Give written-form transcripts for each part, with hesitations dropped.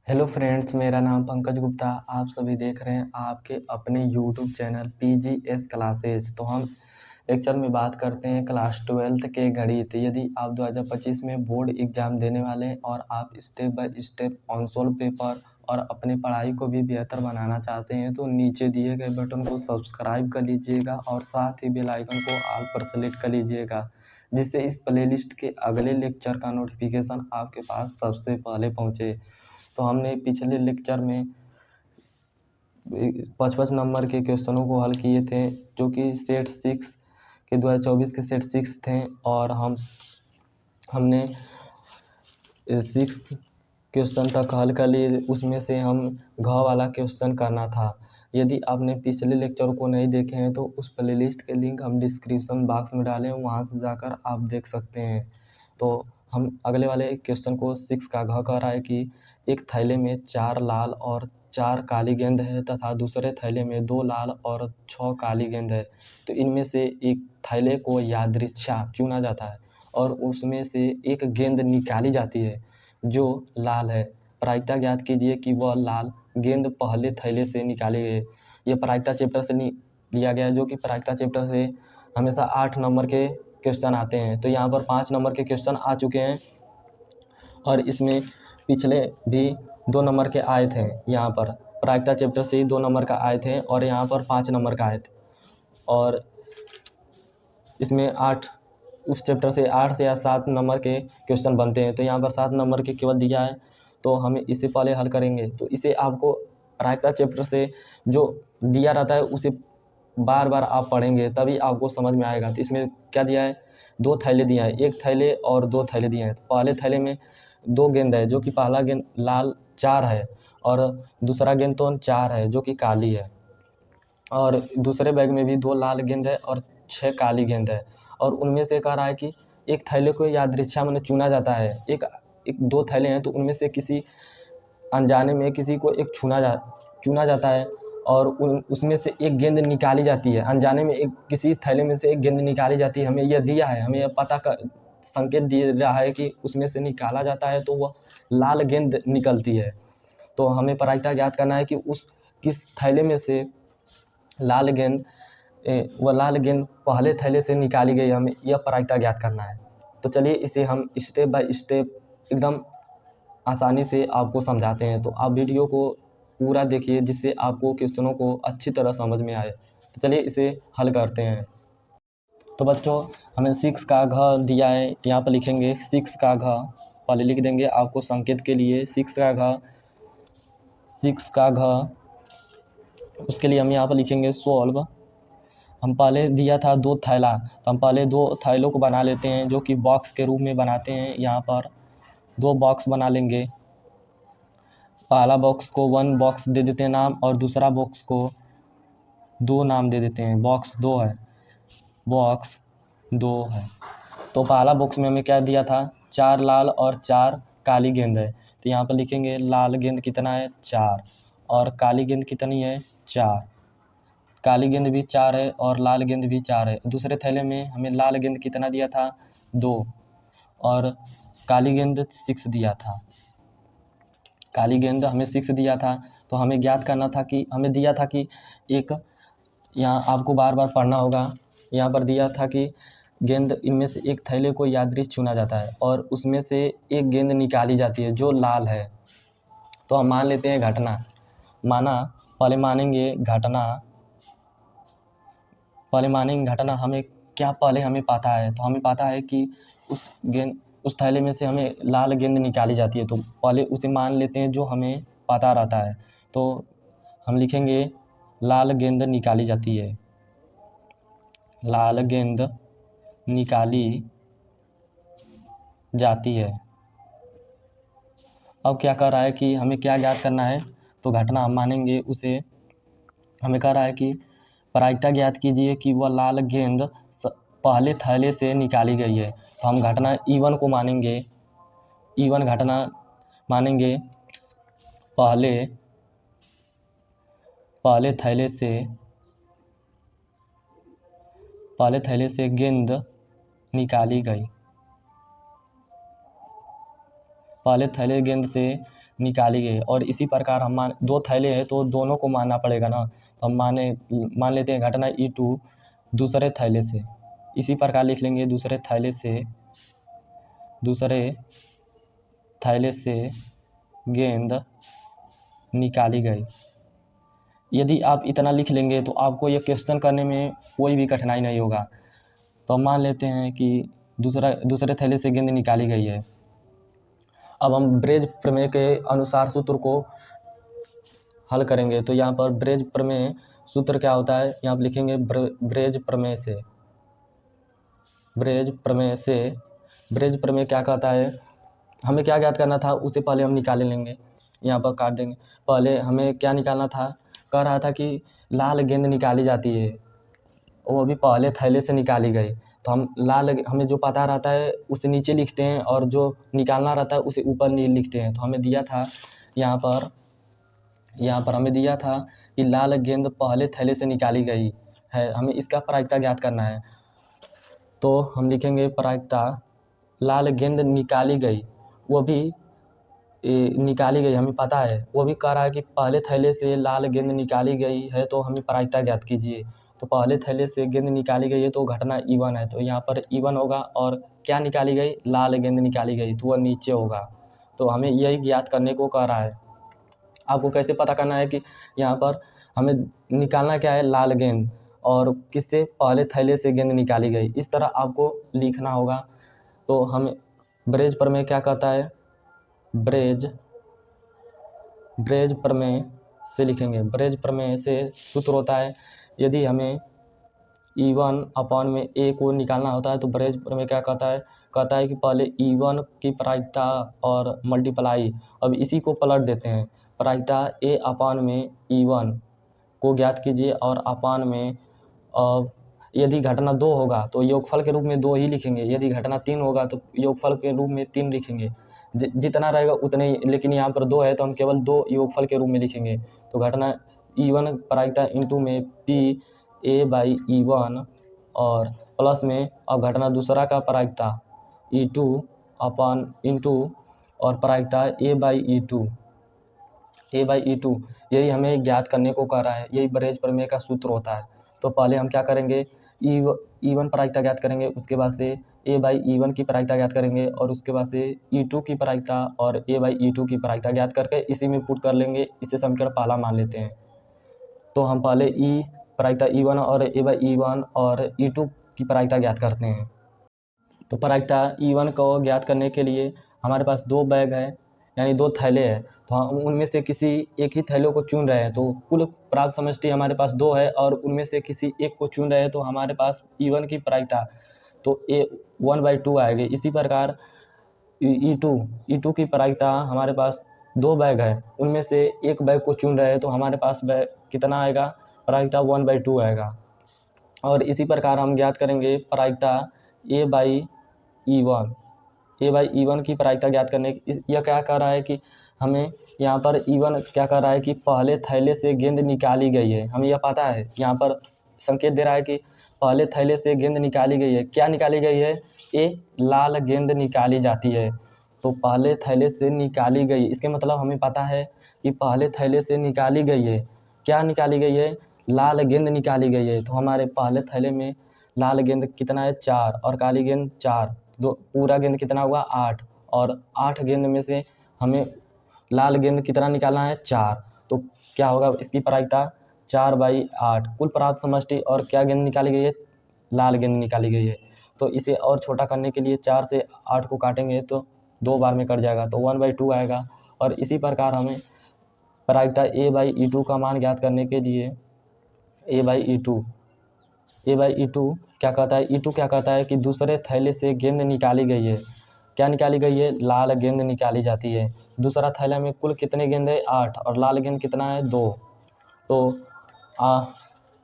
Hello friends, मेरा नाम पंकज गुप्ता। आप सभी देख रहे हैं आपके अपने यूट्यूब चैनल पीजीएस क्लासेस। तो हम लेक्चर में बात करते हैं क्लास 12th के गणित। यदि आप 2025 में बोर्ड एग्जाम देने वाले हैं और आप step by step on solve paper और अपनी पढ़ाई को भी बेहतर बनाना चाहते हैं तो नीचे दिए गए बटन को सब्सक्राइब कर लीजिएगा और साथ ही बेल आइकन को ऑल पर सेलेक्ट कर लीजिएगा, जिससे इस प्लेलिस्ट के अगले लेक्चर का नोटिफिकेशन आपके पास सबसे पहले पहुँचे। तो हमने पिछले लेक्चर में 55 नंबर के क्वेश्चनों को हल किए थे, जो कि सेट 6 के 2024 के सेट 6 थे। और हमने 6 क्वेश्चन तक हल कर लिए। उसमें से हम घ वाला क्वेश्चन करना था। यदि आपने पिछले लेक्चर को नहीं देखे हैं तो उस प्लेलिस्ट के लिंक हम डिस्क्रिप्शन बॉक्स में डालें, वहाँ से जाकर आप देख सकते हैं। तो हम अगले वाले क्वेश्चन को 6 का घ कह रहा है कि एक थैले में 4 लाल और 4 काली गेंद है तथा दूसरे थैले में 2 लाल और 6 काली गेंद है। तो इनमें से एक थैले को यादृच्छा चुना जाता है और उसमें से एक गेंद निकाली जाती है जो लाल है। प्रायिकता ज्ञात कीजिए कि वह लाल गेंद पहले थैले से निकाले गए। यह प्रायिकता चैप्टर से लिया गया है, जो कि प्रायिकता चैप्टर से हमेशा 8 नंबर के क्वेश्चन आते हैं। तो यहाँ पर 5 नंबर के क्वेश्चन आ चुके हैं और इसमें पिछले भी 2 नंबर के आए थे। यहाँ पर प्रायिकता चैप्टर से ही 2 नंबर का आए थे और यहाँ पर 5 नंबर का आए थे। और इसमें 8 उस चैप्टर से 8 से या 7 नंबर के क्वेश्चन बनते हैं। तो यहाँ पर 7 नंबर के केवल दिया है, तो हम इससे पहले हल करेंगे। तो इसे आपको प्रायिकता चैप्टर से जो दिया रहता है उसे बार बार आप पढ़ेंगे तभी आपको समझ में आएगा। तो इसमें क्या दिया है, 2 थैले दिया है, एक थैले और 2 थैले दिए हैं। तो पहले थैले में 2 गेंद है, जो कि पहला गेंद लाल 4 है और दूसरा गेंद तो 4 है जो कि काली है। और दूसरे बैग में भी 2 लाल गेंद है और 6 काली गेंद है। और उनमें से कह रहा है कि एक थैले को यादृच्छा माने चुना जाता है। एक 2 थैले हैं तो उनमें से किसी अनजाने में किसी को एक चुना जाता है और उसमें से एक गेंद निकाली जाती है। अनजाने में किसी थैले में से एक गेंद निकाली जाती है। हमें यह दिया है, हमें यह पता का संकेत दे रहा है कि उसमें से निकाला जाता है तो वह लाल गेंद निकलती है। तो हमें प्रायिकता ज्ञात करना है कि किस थैले में से वह लाल गेंद पहले थैले से निकाली गई। हमें यह प्रायिकता ज्ञात करना है। तो चलिए इसे हम स्टेप बाय स्टेप एकदम आसानी से आपको समझाते हैं। तो आप वीडियो को पूरा देखिए, जिससे आपको क्वेश्चनों को अच्छी तरह समझ में आए। तो चलिए इसे हल करते हैं। तो बच्चों, हमें 6 का घ दिया है, यहाँ पर लिखेंगे 6 का घ। पहले लिख देंगे आपको संकेत के लिए 6 का घ। 6 का घ, उसके लिए हम यहाँ पर लिखेंगे सॉल्व। हम पहले दिया था 2 थैला, तो हम पहले 2 थैलों को बना लेते हैं, जो कि बॉक्स के रूप में बनाते हैं। यहाँ पर 2 बॉक्स बना लेंगे। पहला बॉक्स को 1 बॉक्स दे देते हैं नाम और दूसरा बॉक्स को 2 नाम दे देते हैं। बॉक्स 2 है, बॉक्स 2 है। तो पहला बॉक्स में हमें क्या दिया था, 4 लाल और 4 काली गेंद है। तो यहाँ पर लिखेंगे लाल गेंद कितना है, 4, और काली गेंद कितनी है, 4। काली गेंद भी 4 है और लाल गेंद भी 4 है। दूसरे थैले में हमें लाल गेंद कितना दिया था, 2, और काली गेंद 6 दिया था। काली गेंद हमें 6 दिया था। तो हमें ज्ञात करना था कि हमें दिया था कि एक, यहाँ आपको बार बार पढ़ना होगा। यहाँ पर दिया था कि गेंद इनमें से एक थैले को यादृच्छिक चुना जाता है और उसमें से एक गेंद निकाली जाती है जो लाल है। तो हम मान लेते हैं घटना। पहले मानेंगे घटना। हमें क्या पहले हमें पता है, तो हमें पता है कि उस थैले में से हमें लाल गेंद निकाली जाती है। तो पहले उसे मान लेते हैं जो हमें पता रहता है। तो हम लिखेंगे लाल गेंद निकाली जाती है, लाल गेंद निकाली जाती है। अब क्या कर रहा है कि हमें क्या ज्ञात करना है, तो घटना हम मानेंगे उसे। हमें कह रहा है कि प्रायिकता ज्ञात कीजिए कि वह लाल गेंद पहले थैले से निकाली गई है। तो हम घटना E1 को मानेंगे। E1 घटना मानेंगे पहले थैले से गेंद निकाली गई। पहले थैले गेंद से निकाली गई। और इसी प्रकार हम दो थैले हैं तो दोनों को मानना पड़ेगा ना, तो हम मान लेते हैं घटना E2 दूसरे थैले से। इसी प्रकार लिख लेंगे दूसरे थैले से गेंद निकाली गई। यदि आप इतना लिख लेंगे तो आपको ये क्वेश्चन करने में कोई भी कठिनाई नहीं होगा। तो हम मान लेते हैं कि दूसरे थैले से गेंद निकाली गई है। अब हम ब्रेज प्रमेय के अनुसार सूत्र को हल करेंगे। तो यहाँ पर ब्रेज प्रमेय सूत्र क्या होता है, यहाँ पर लिखेंगे ब्रेज प्रमेय क्या कहता है, हमें क्या ज्ञात करना था उससे पहले हम निकाले लेंगे। यहाँ पर काट देंगे। पहले हमें क्या निकालना था, कह रहा था कि लाल गेंद निकाली जाती है, वो अभी पहले थैले से निकाली गई। तो हमें जो पता रहता है उसे नीचे लिखते हैं और जो निकालना रहता है उसे ऊपर लिखते हैं। तो हमें दिया था यहाँ पर हमें दिया था कि लाल गेंद पहले थैले से निकाली गई है, हमें इसका प्रायिकता ज्ञात करना है। तो हम लिखेंगे प्रायिकता लाल गेंद निकाली गई, वो भी निकाली गई हमें पता है, वो भी कह रहा है कि पहले थैले से लाल गेंद निकाली गई है, तो हमें प्रायिकता ज्ञात कीजिए। तो पहले थैले से गेंद निकाली गई है तो घटना E1 है, तो यहाँ पर E1 होगा। और क्या निकाली गई, लाल गेंद निकाली गई, तो वह नीचे होगा। तो हमें यही ज्ञात करने को कह रहा है। आपको कैसे पता करना है कि यहाँ पर हमें निकालना क्या है, लाल गेंद, और किससे, पहले थैले से गेंद निकाली गई, इस तरह आपको लिखना होगा। तो हमें ब्रेज प्रमेय क्या कहता है, ब्रेज प्रमेय से लिखेंगे। ब्रेज प्रमेय से सूत्र होता है, यदि हमें E1 अपॉन में A को निकालना होता है तो ब्रेज प्रमेय क्या कहता है कि पहले E1 की प्रायिकता और मल्टीप्लाई, अब इसी को पलट देते हैं, प्रायिकता A अपॉन में E1 को ज्ञात कीजिए और अपॉन में यदि घटना 2 होगा तो योगफल के रूप में 2 ही लिखेंगे, यदि घटना 3 होगा तो योगफल के रूप में 3 लिखेंगे। जितना रहेगा उतने ही, लेकिन यहाँ पर 2 है तो हम केवल 2 योगफल के रूप में लिखेंगे। तो घटना E1 प्रायिकता इंटू में PA/E1 और प्लस में अब घटना दूसरा का प्रायिकता E2 अपॉन इंटू और प्रायिकता A/E2 यही हमें ज्ञात करने को कह रहा है, यही ब्रेज प्रमेय का सूत्र होता है। तो पहले हम क्या करेंगे, E1 प्रायिकता ज्ञात करेंगे, उसके बाद से A/E1 की प्रायिकता ज्ञात करेंगे और उसके बाद से E2 की प्रायिकता और A/E2 की प्रायिकता ज्ञात करके इसी में पुट कर लेंगे, इसे समीकरण पहला मान लेते हैं। तो हम पहले प्रायिकता E1 और A/E1 और E2 की प्रायिकता ज्ञात करते हैं। तो प्रायिकता E1 को ज्ञात करने के लिए हमारे पास 2 बैग है, यानी 2 थैले हैं, तो हम उनमें से किसी एक ही थैले को चुन रहे हैं। तो कुल प्राप्त समष्टि हमारे पास 2 है और उनमें से किसी एक को चुन रहे हैं, तो हमारे पास E1 की प्रायिकता तो 1/2 आएगी। इसी प्रकार E2 की प्रायिकता हमारे पास 2 बैग है, उनमें से एक बैग को चुन रहे हैं, तो हमारे पास बैग कितना आएगा, प्रायिकता 1/2 आएगा। और इसी प्रकार हम ज्ञात करेंगे प्रायिकता A/E1 की प्रायिकता ज्ञात करने की। यह क्या कह रहा है कि हमें यहाँ पर E1 क्या कह रहा है कि पहले थैले से गेंद निकाली गई है, हमें यह पता है। यहाँ पर संकेत दे रहा है कि पहले थैले से गेंद निकाली गई है, क्या निकाली गई है, लाल गेंद निकाली जाती है। तो पहले थैले से निकाली गई, इसके मतलब हमें पता है कि पहले थैले से निकाली गई है, क्या निकाली गई है, लाल गेंद निकाली गई है। तो हमारे पहले थैले में लाल गेंद कितना है, 4, और काली गेंद 4, पूरा गेंद कितना हुआ, 8, और 8 गेंद में से हमें लाल गेंद कितना निकालना है, 4। तो क्या होगा, इसकी प्रायिकता 4/8 कुल प्राप्त समष्टि। और क्या गेंद निकाली गई है, लाल गेंद निकाली गई है। तो इसे और छोटा करने के लिए 4 से 8 को काटेंगे तो 2 बार में कट जाएगा, तो 1/2 आएगा। और इसी प्रकार हमें प्रायिकता A/E2 का मान ज्ञात करने के लिए A/E2 क्या कहता है, E2 क्या कहता है कि दूसरे थैले से गेंद निकाली गई है, क्या निकाली गई है, लाल गेंद निकाली जाती है। दूसरा थैला में कुल कितने गेंद है, 8, और लाल गेंद कितना है, 2। तो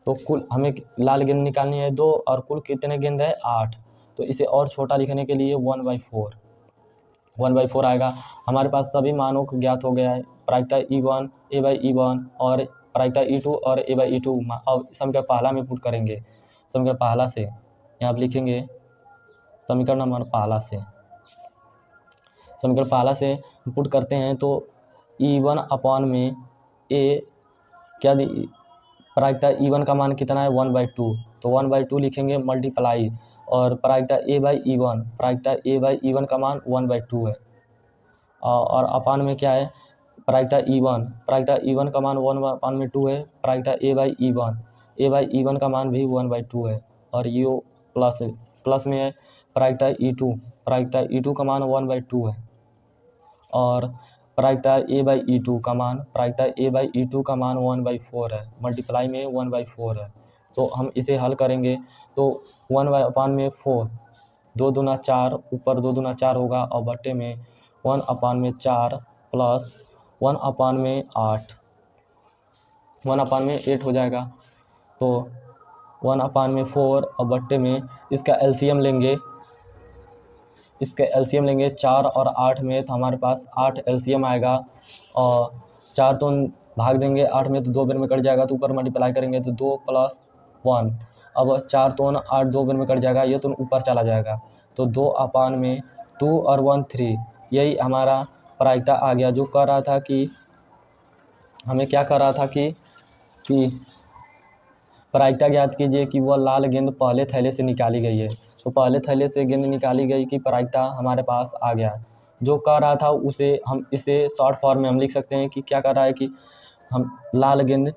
कुल हमें लाल गेंद निकालनी है 2 और कुल कितने गेंद है, 8। तो इसे और छोटा लिखने के लिए 1/4 आएगा। हमारे पास सभी मानों को ज्ञात हो गया है, प्रायिकता E1 A/E1 और प्रायिकता E2 और A/E2। अब समीकरण पहला में पुट करेंगे, समीकरण पहला से यहाँ पर लिखेंगे, समीकरण नंबर पहला से पुट करते हैं। तो E1 अपॉन में ए क्या प्रायिकता E1 का मान कितना है 1/2, तो 1/2 लिखेंगे मल्टीप्लाई, और प्रायिकता A/E1 का मान 1/2 है, और अपान में क्या है प्रायिकता E1 का मान 1/2 है, प्रायिकता A/E1 का मान भी 1/2 है, और ये प्लस में है प्रायिकता E2 का मान 1/2 है, और प्रायिकता A/E2 का मान 1/4 है, मल्टीप्लाई में 1/4 है। तो हम इसे हल करेंगे तो 1/4, 2 दूना 4, ऊपर 2 दूना 4 होगा, और बट्टे में 1/4 प्लस 1/8 1/8 हो जाएगा। तो 1/4 और बट्टे में इसका एलसीएम लेंगे 4 और 8 में, तो हमारे पास 8 एलसीएम आएगा, और 4 तो भाग देंगे 8 में तो 2 बार में कट जाएगा, तो ऊपर मल्टीप्लाई करेंगे तो 2 + 1, अब 4 तो 8 2 बार में कट जाएगा, ये तो ऊपर चला जाएगा, तो 2/2 और 1 3, यही हमारा प्रायिकता आ गया। जो कह रहा था कि हमें क्या कर रहा था कि प्रायिकता ज्ञात कीजिए कि वह लाल गेंद पहले थैले से निकाली गई है, तो पहले थैले से गेंद निकाली गई की प्रायिकता हमारे पास आ गया। जो कह रहा था उसे हम इसे शॉर्ट फॉर्म में हम लिख सकते हैं कि क्या कर रहा है कि हम लाल गेंद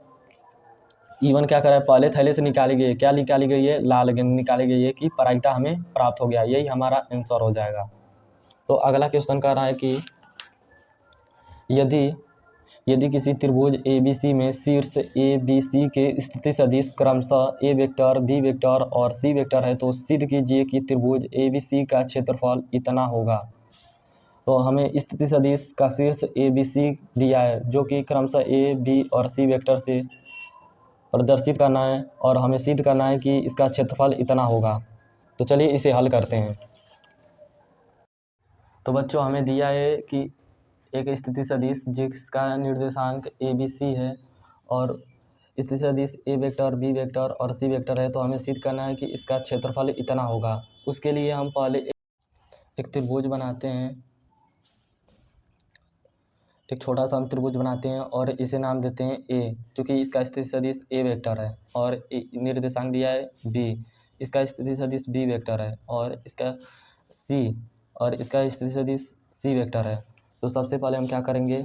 E1 क्या कर रहा है, पहले थैले से निकाली गई है, क्या निकाली गई है, लाल गेंद निकाली गई है, कि प्रायिकता हमें प्राप्त हो गया, यही हमारा आंसर हो जाएगा। तो अगला क्वेश्चन कह रहा है कि यदि किसी त्रिभुज ABC में शीर्ष ABC के स्थिति सदिश क्रमशः A वेक्टर, B वेक्टर और C वेक्टर है, तो सिद्ध कीजिए कि त्रिभुज ABC का क्षेत्रफल इतना होगा। तो हमें स्थिति सदिश का शीर्ष ABC दिया है, जो कि क्रमशः A, B और C वेक्टर से प्रदर्शित करना है, और हमें सिद्ध करना है कि इसका क्षेत्रफल इतना होगा। तो चलिए इसे हल करते हैं। तो बच्चों हमें दिया है कि एक स्थिति सदिश जिसका निर्देशांक ABC है, और स्थिति सदिश A वेक्टर, B वेक्टर और C वेक्टर है, तो हमें सिद्ध करना है कि इसका क्षेत्रफल इतना होगा। उसके लिए हम पहले एक त्रिभुज बनाते हैं, एक छोटा सा हम त्रिभुज बनाते हैं, और इसे नाम देते हैं A, क्योंकि इसका स्थिति सदिश A वेक्टर है, और निर्देशांक दिया है B, इसका स्थिति सदिश B वेक्टर है, और इसका स्थिति सदिश C वेक्टर है। तो सबसे पहले हम क्या करेंगे,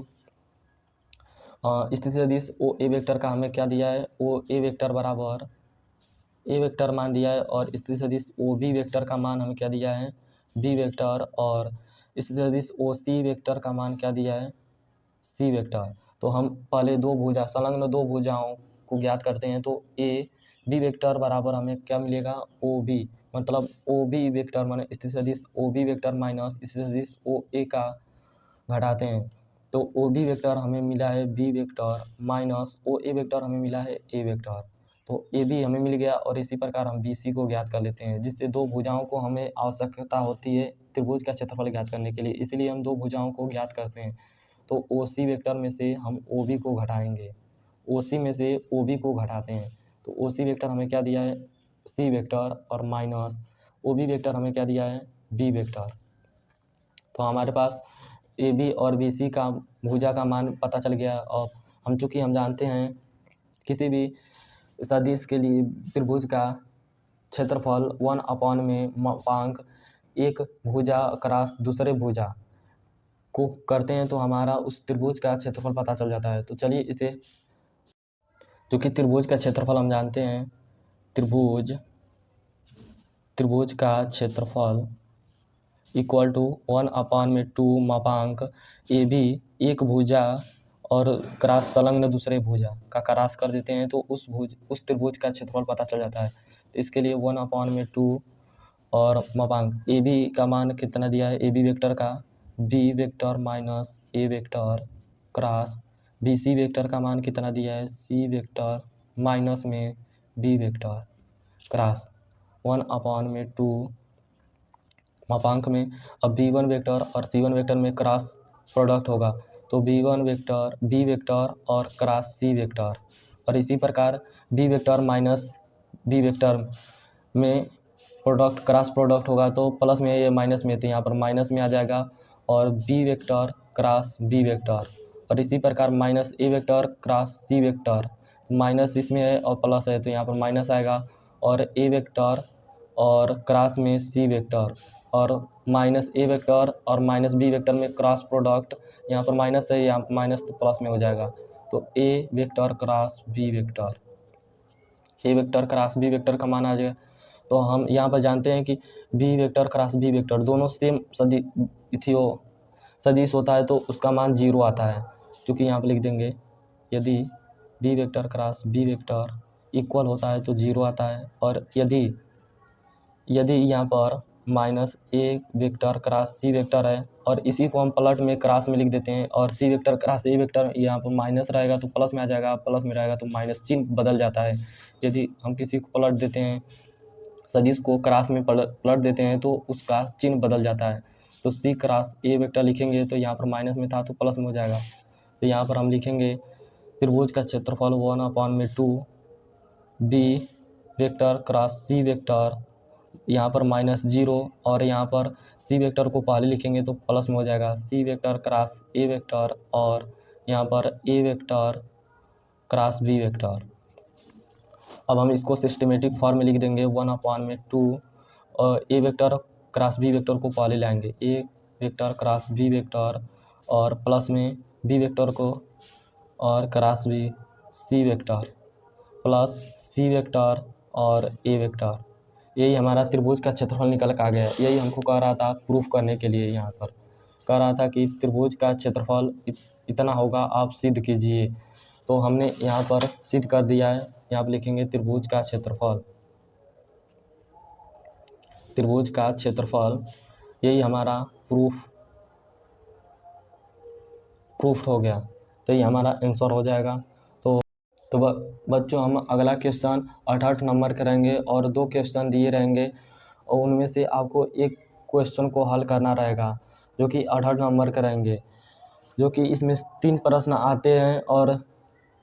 स्थिति सदिश A वेक्टर का हमें क्या दिया है, A वेक्टर बराबर A वेक्टर मान दिया है, और स्थिति सदिश B वेक्टर का मान हमें क्या दिया है, B वेक्टर, और स्थिति सदिश C वेक्टर का मान क्या दिया है, C वेक्टर। तो हम पहले संलग्न दो भुजाओं को ज्ञात करते हैं, तो B वेक्टर बराबर हमें क्या मिलेगा, OB, मतलब OB वेक्टर माने स्थिति सदिश OB वेक्टर माइनस स्थिति सदिश OA का घटाते हैं, तो OB वेक्टर हमें मिला है B vector minus OA vector हमें मिला है A वेक्टर, तो AB हमें मिल गया, और इसी प्रकार हम BC को ज्ञात कर लेते हैं, जिससे दो भुजाओं को हमें आवश्यकता होती है त्रिभुज का क्षेत्रफल ज्ञात करने के लिए, इसलिए हम दो भुजाओं को ज्ञात करते हैं। तो OC वेक्टर में से हम OB को घटाएंगे, OC में से OB को घटाते हैं, तो OC वेक्टर हमें क्या दिया है, C वेक्टर, और माइनस OB वेक्टर हमें क्या दिया है, B वेक्टर। तो हमारे पास AB और BC का भुजा का मान पता चल गया, और चूँकि हम जानते हैं किसी भी सदिश के लिए त्रिभुज का क्षेत्रफल 1 में मापांक एक भुजा क्रॉस दूसरे भुजा को करते हैं, तो हमारा उस त्रिभुज का क्षेत्रफल पता चल जाता है। तो चलिए इसे, क्योंकि त्रिभुज का क्षेत्रफल हम जानते हैं, त्रिभुज का क्षेत्रफल इक्वल टू 1/2 मापांक AB एक भुजा और क्रॉस संलग्न दूसरे भुजा का क्रॉस कर देते हैं, तो उस त्रिभुज का क्षेत्रफल पता चल जाता है। तो इसके लिए 1/2 और मापांक AB का मान कितना दिया है, AB वेक्टर का B vector minus A vector cross BC vector का मान कितना दिया है, C वेक्टर माइनस में B वेक्टर क्रॉस 1/2 मापांक में। अब B1 वेक्टर और C1 वेक्टर में क्रॉस प्रोडक्ट होगा, तो B1 वेक्टर B वेक्टर और क्रॉस C वेक्टर, और इसी प्रकार B vector minus B vector में क्रॉस प्रोडक्ट होगा, तो प्लस में ये माइनस में, तो यहाँ पर माइनस में आ जाएगा, और B vector cross B vector, और इसी प्रकार माइनस ए vector cross C vector, minus इसमें है और प्लस है तो यहाँ पर माइनस आएगा, और ए वेक्टर और क्रॉस में सी वेक्टर, और माइनस ए वेक्टर और माइनस बी वेक्टर में क्रॉस प्रोडक्ट, यहाँ पर माइनस है, यहाँ माइनस तो प्लस में हो जाएगा, तो ए वेक्टर क्रॉस बी वेक्टर, ए वेक्टर क्रॉस बी वेक्टर का मान आ जाएगा। तो हम यहाँ पर जानते हैं कि B vector cross B vector दोनों सेम सदिश होता है तो उसका मान 0 आता है, क्योंकि यहाँ पर लिख देंगे यदि B vector cross B vector equal होता है तो 0 आता है, और यदि यहाँ पर माइनस ए वेक्टर क्रॉस सी वेक्टर है और इसी को हम पलट में क्रॉस में लिख देते हैं, और सी वेक्टर क्रॉस ए वेक्टर यहाँ पर माइनस रहेगा तो प्लस में आ जाएगा, प्लस में रहेगा तो माइनस, चिन्ह बदल जाता है। यदि हम किसी को पलट देते हैं, सदिश को क्रॉस में पलट देते हैं तो उसका चिन्ह बदल जाता है। तो सी क्रॉस ए वेक्टर लिखेंगे तो यहाँ पर माइनस में था तो प्लस में हो जाएगा। तो यहाँ पर हम लिखेंगे त्रिभुज का क्षेत्रफल 1/2 B vector cross C vector, यहाँ पर -0, और यहाँ पर सी वेक्टर को पहले लिखेंगे तो प्लस में हो जाएगा, सी वेक्टर क्रॉस ए वेक्टर, और यहाँ पर ए वेक्टर क्रॉस बी वेक्टर। अब हम इसको सिस्टमेटिक फॉर्म में लिख देंगे 1/2, और A vector cross B vector को पहले लाएंगे, A vector cross B vector, और प्लस में बी वेक्टर को और cross B C vector, plus C vector और ए वेक्टर। यही हमारा त्रिभुज का क्षेत्रफल निकल के आ गया। यही हमको कह रहा था प्रूफ करने के लिए, यहाँ पर कह रहा था कि त्रिभुज का क्षेत्रफल इतना होगा, आप सिद्ध कीजिए। तो हमने यहाँ पर सिद्ध कर दिया है। यहाँ पर लिखेंगे त्रिभुज का क्षेत्रफल, त्रिभुज का क्षेत्रफल, यही हमारा प्रूफ हो गया। तो ये हमारा आंसर हो जाएगा। तो बच्चों हम अगला क्वेश्चन 8 नंबर करेंगे और 2 क्वेश्चन दिए रहेंगे, और उनमें से आपको एक क्वेश्चन को हल करना रहेगा जो कि 8 नंबर करेंगे, जो कि इसमें 3 प्रश्न आते हैं और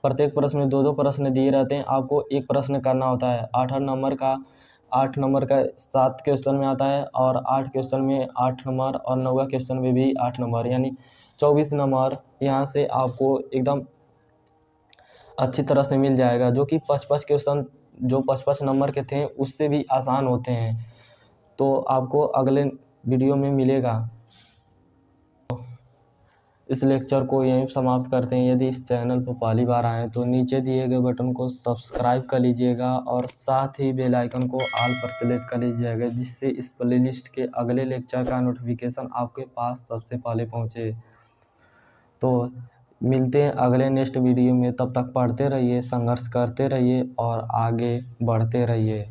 प्रत्येक प्रश्न में 2-2 प्रश्न दिए रहते हैं। आपको एक प्रश्न करना होता है। 8 नंबर का 7 क्वेश्चन में आता है, और 8 क्वेश्चन में 8 नंबर, और 9वां क्वेश्चन में भी 8 नंबर, यानी 24 नंबर यहाँ से आपको एकदम अच्छी तरह से मिल जाएगा, जो कि 5-5 क्वेश्चन जो 5-5 नंबर के थे उससे भी आसान होते हैं। तो आपको अगले वीडियो में मिलेगा। इस लेक्चर को यहीं समाप्त करते हैं। यदि इस चैनल पर पहली बार आएँ तो नीचे दिए गए बटन को सब्सक्राइब कर लीजिएगा, और साथ ही बेल आइकन को ऑल पर सेलेक्ट कर लीजिएगा, जिससे इस प्लेलिस्ट के अगले लेक्चर का नोटिफिकेशन आपके पास सबसे पहले पहुँचे। तो मिलते हैं अगले नेक्स्ट वीडियो में। तब तक पढ़ते रहिए, संघर्ष करते रहिए और आगे बढ़ते रहिए।